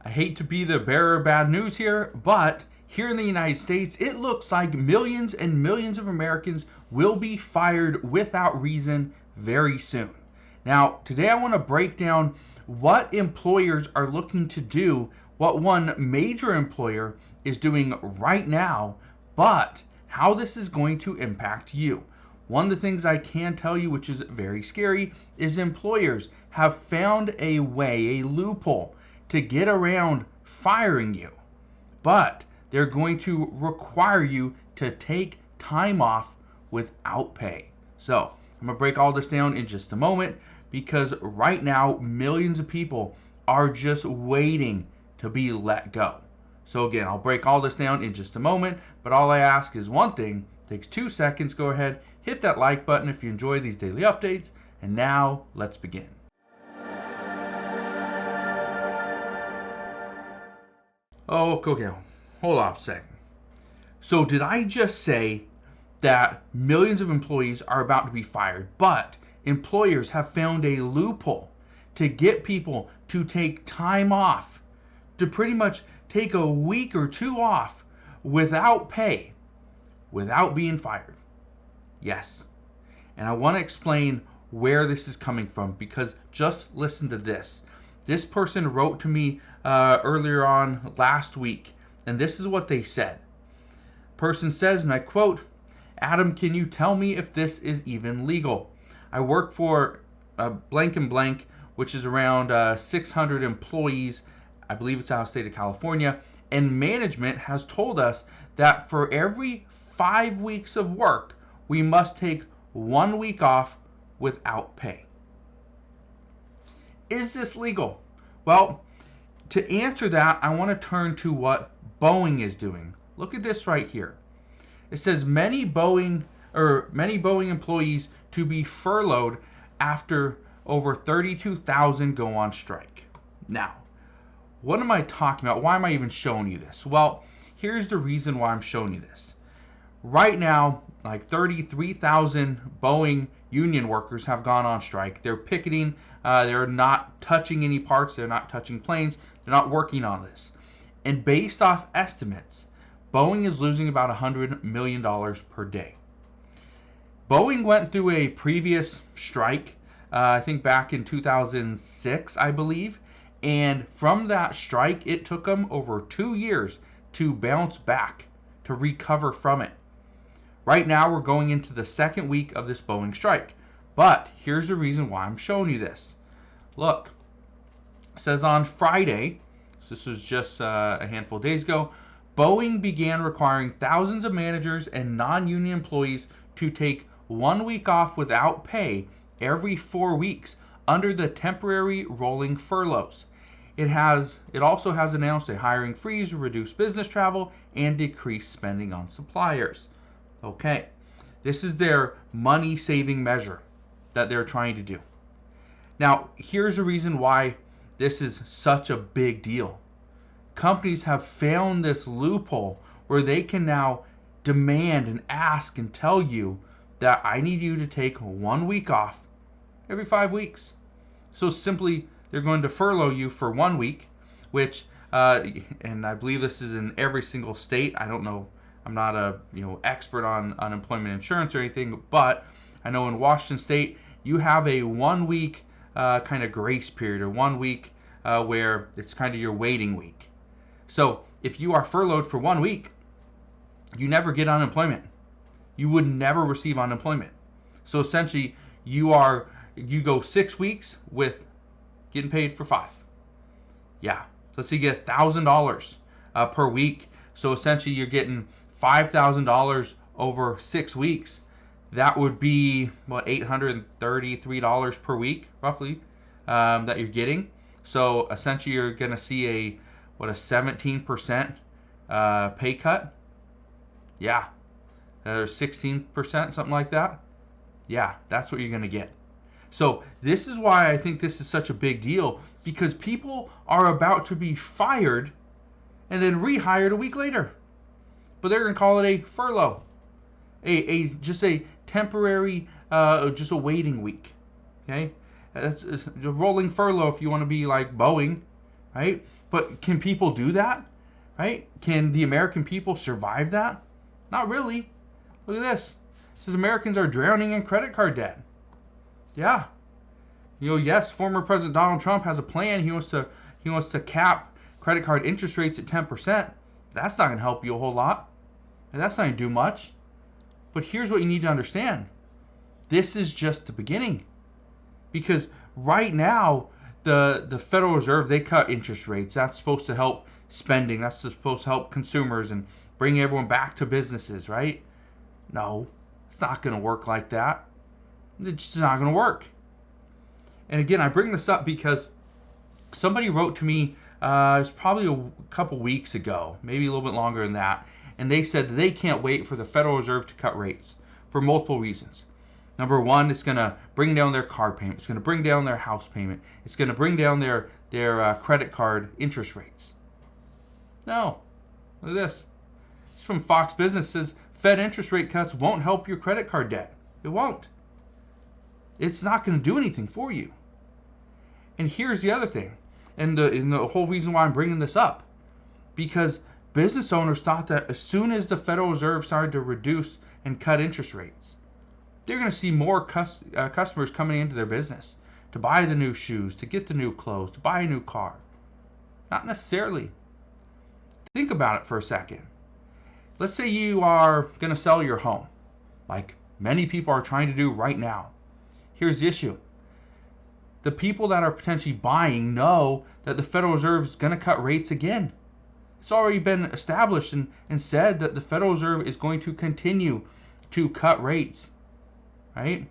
I hate to be the bearer of bad news here, but here in the United States, it looks like millions and millions of Americans will be fired without reason very soon. Now, today I want to break down what employers are looking to do, what one major employer is doing right now, but how this is going to impact you. One of the things I can tell you, which is very scary, is employers have found a way, a loophole, to get around firing you. But they're going to require you to take time off without pay. So I'm going to break all this down in just a moment, because right now millions of people are just waiting to be let go. So again, I'll break all this down in just a moment, but all I ask is one thing. It takes 2 seconds. Go ahead, hit that like button if you enjoy these daily updates. And now let's begin. Oh, okay, hold on a second. So did I just say that millions of employees are about to be fired, but employers have found a loophole to get people to take time off, to pretty much take a week or two off without pay, without being fired? Yes. And I want to explain where this is coming from, because just listen to this. This person wrote to me earlier on last week, and this is what they said. Person says, and I quote, "Adam, can you tell me if this is even legal? I work for blank and blank, which is around 600 employees. I believe it's out of the state of California. And management has told us that for every 5 weeks of work, we must take 1 week off without pay." Is this legal? Well, to answer that, I want to turn to what Boeing is doing. Look at this right here. It says many Boeing employees to be furloughed after over 32,000 go on strike. Now, what am I talking about? Why am I even showing you this? Well, here's the reason why I'm showing you this. Right now, like 33,000 Boeing union workers have gone on strike. They're picketing. They're not touching any parts. They're not touching planes. They're not working on this. And based off estimates, Boeing is losing about $100 million per day. Boeing went through a previous strike, I think back in 2006, I believe. And from that strike, it took them over 2 years to bounce back, to recover from it. Right now, we're going into the second week of this Boeing strike. But here's the reason why I'm showing you this. Look, it says on Friday, so this was just a handful of days ago, Boeing began requiring thousands of managers and non-union employees to take 1 week off without pay every 4 weeks under the temporary rolling furloughs. It also has announced a hiring freeze, reduced business travel, and decreased spending on suppliers. Okay, this is their money-saving measure that they're trying to do. Now, here's the reason why this is such a big deal. Companies have found this loophole where they can now demand and ask and tell you that I need you to take 1 week off every 5 weeks. So simply, they're going to furlough you for 1 week, which, and I believe this is in every single state. I don't know. I'm not a expert on unemployment insurance or anything, but I know in Washington State, you have a 1 week kind of grace period, or 1 week where it's kind of your waiting week. So if you are furloughed for 1 week, you never get unemployment. You would never receive unemployment. So essentially, you go 6 weeks with getting paid for 5. Yeah. So let's say you get $1,000 per week. So essentially, you're getting $5,000 over 6 weeks. That would be $833 per week, roughly, that you're getting. So essentially, you're going to see a 17% pay cut. Yeah, or 16%, something like that. Yeah, that's what you're going to get. So this is why I think this is such a big deal, because people are about to be fired and then rehired a week later. But they're going to call it a furlough, just a temporary, just a waiting week. Okay, it's a rolling furlough if you want to be like Boeing, right? But can people do that? Right? Can the American people survive that? Not really. Look at this. It says Americans are drowning in credit card debt. Yeah. Yes, former President Donald Trump has a plan. He wants to cap credit card interest rates at 10%. That's not going to help you a whole lot. And that's not going to do much. But here's what you need to understand. This is just the beginning. Because right now, the Federal Reserve, they cut interest rates. That's supposed to help spending. That's supposed to help consumers and bring everyone back to businesses, right? No, it's not going to work like that. It's just not going to work. And again, I bring this up because somebody wrote to me, it was probably a couple weeks ago, maybe a little bit longer than that, and they said they can't wait for the Federal Reserve to cut rates for multiple reasons. Number one, it's going to bring down their car payment. It's going to bring down their house payment. It's going to bring down their credit card interest rates. No. Look at this. It's from Fox Business. It says Fed interest rate cuts won't help your credit card debt. It won't. It's not going to do anything for you. And here's the other thing, and the whole reason why I'm bringing this up, because business owners thought that as soon as the Federal Reserve started to reduce and cut interest rates, they're going to see more customers coming into their business to buy the new shoes, to get the new clothes, to buy a new car. Not necessarily. Think about it for a second. Let's say you are going to sell your home, like many people are trying to do right now. Here's the issue. The people that are potentially buying know that the Federal Reserve is going to cut rates again. It's already been established and said that the Federal Reserve is going to continue to cut rates, right?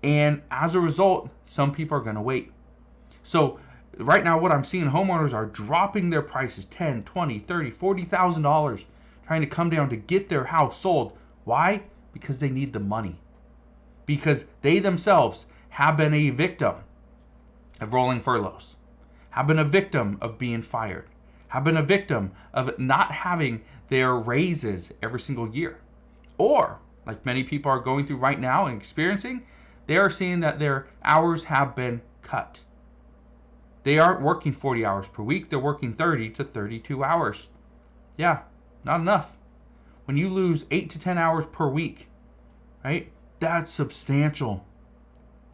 And as a result, some people are going to wait. So right now what I'm seeing, homeowners are dropping their prices $10, $20, $30, $40,000, trying to come down to get their house sold. Why? Because they need the money. Because they themselves have been a victim of rolling furloughs, have been a victim of being fired, have been a victim of not having their raises every single year. Or, like many people are going through right now and experiencing, they are seeing that their hours have been cut. They aren't working 40 hours per week, they're working 30 to 32 hours. Yeah, not enough. When you lose 8 to 10 hours per week, right, that's substantial.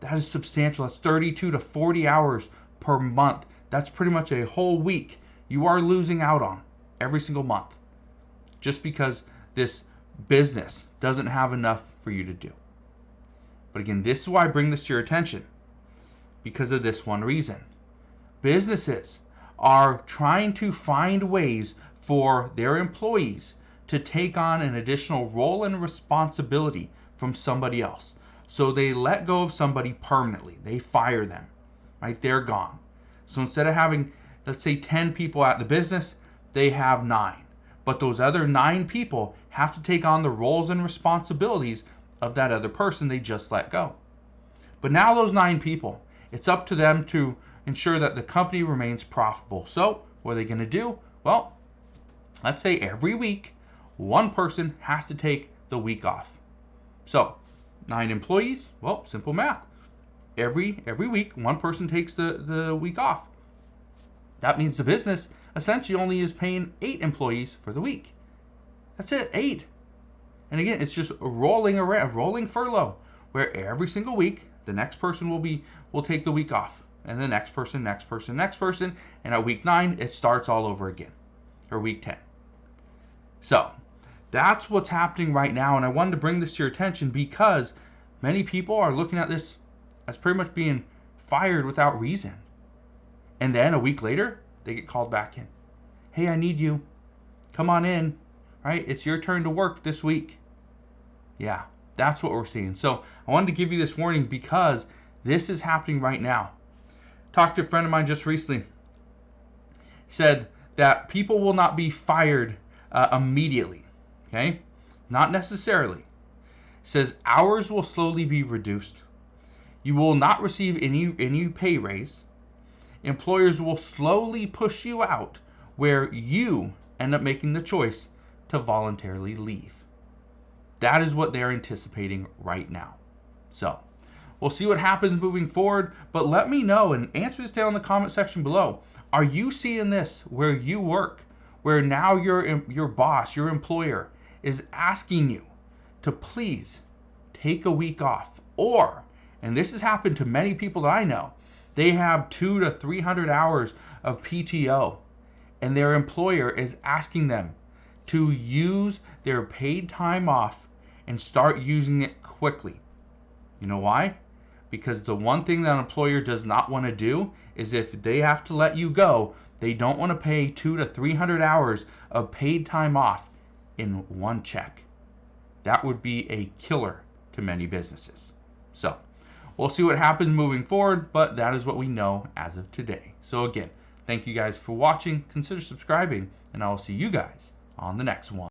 That is substantial. That's 32 to 40 hours per month. That's pretty much a whole week you are losing out on every single month just because this business doesn't have enough for you to do. But again, this is why I bring this to your attention, because of this one reason. Businesses are trying to find ways for their employees to take on an additional role and responsibility from somebody else. So they let go of somebody permanently. They fire them, right? They're gone. So instead of having, let's say, 10 people at the business, they have 9. But those other 9 people have to take on the roles and responsibilities of that other person they just let go. But now those 9 people, it's up to them to ensure that the company remains profitable. So what are they going to do? Well, let's say every week, one person has to take the week off. So 9 employees, well, simple math. Every week, one person takes the week off. That means the business essentially only is paying 8 employees for the week. That's it, 8. And again, it's just rolling furlough, where every single week, the next person will take the week off. And the next person, and at week 9, it starts all over again, or week 10. So that's what's happening right now, and I wanted to bring this to your attention because many people are looking at this as pretty much being fired without reason. And then a week later, they get called back in. Hey, I need you. Come on in, right? It's your turn to work this week. Yeah, that's what we're seeing. So I wanted to give you this warning because this is happening right now. Talked to a friend of mine just recently. Said that people will not be fired immediately. Okay? Not necessarily. Says hours will slowly be reduced. You will not receive any pay raise. Employers will slowly push you out where you end up making the choice to voluntarily leave. That is what they're anticipating right now. So we'll see what happens moving forward, but let me know and answer this down in the comment section below. Are you seeing this where you work, where now your boss, your employer, is asking you to please take a week off? Or, and this has happened to many people that I know, they have 200 to 300 hours of PTO, and their employer is asking them to use their paid time off and start using it quickly. You know why? Because the one thing that an employer does not want to do is, if they have to let you go, they don't want to pay 200 to 300 hours of paid time off in one check. That would be a killer to many businesses. So we'll see what happens moving forward, but that is what we know as of today. So again, thank you guys for watching. Consider subscribing, and I will see you guys on the next one.